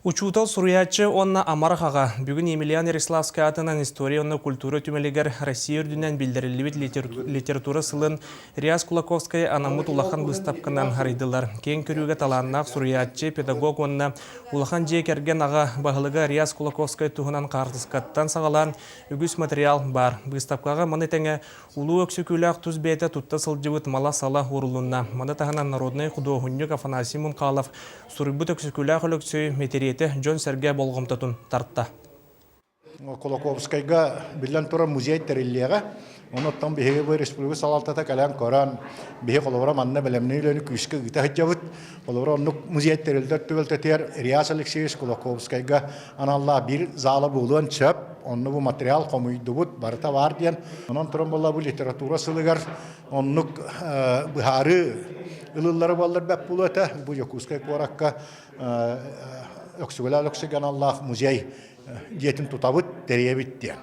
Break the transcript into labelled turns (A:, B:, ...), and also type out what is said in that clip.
A: Учутал суруячы онна Амархаға бүгін Емельян Яриславская атынан история онна культура түмелігер Россия үрдінен білдірілібіт литература сылын Риас Кулаковская анамут улахан выставкынан харидылар. Кен көріге таланнақ суруячы педагог онна улахан жекерген аға бағылыға Риас Кулаковская туғынан қартыскаттан сағалан үгіс материал бар. Выставкаға маны тәңе улу өксікілі тұз бәйті тұтта сылжывыт мала сала урулунна. Маны тағынан народный художник Афанасий Мункалов сурыбыт өксікілі құлөксөй метери Джон Сергей Болгомтатун тартта.
B: Кулаковскайга билен тура музей териллига, онуттан биһиге бу республика салалтата калан коран, биһи колора манна белемнелени күскө гыта хаҗабыт, колора онук музей терилдер түбелтетер Риас Алексеевич Кулаковскайга аналла бир залы булуан чөп, онну бу материал комуйдубут барта бар диен, онон туран болла бу литература сылыгар, онук бихары ылыллары балдар бәп булата, бу Якускай коракка Öksügeler öksügen Allah muzey diyetin tutabıt dereye bitti.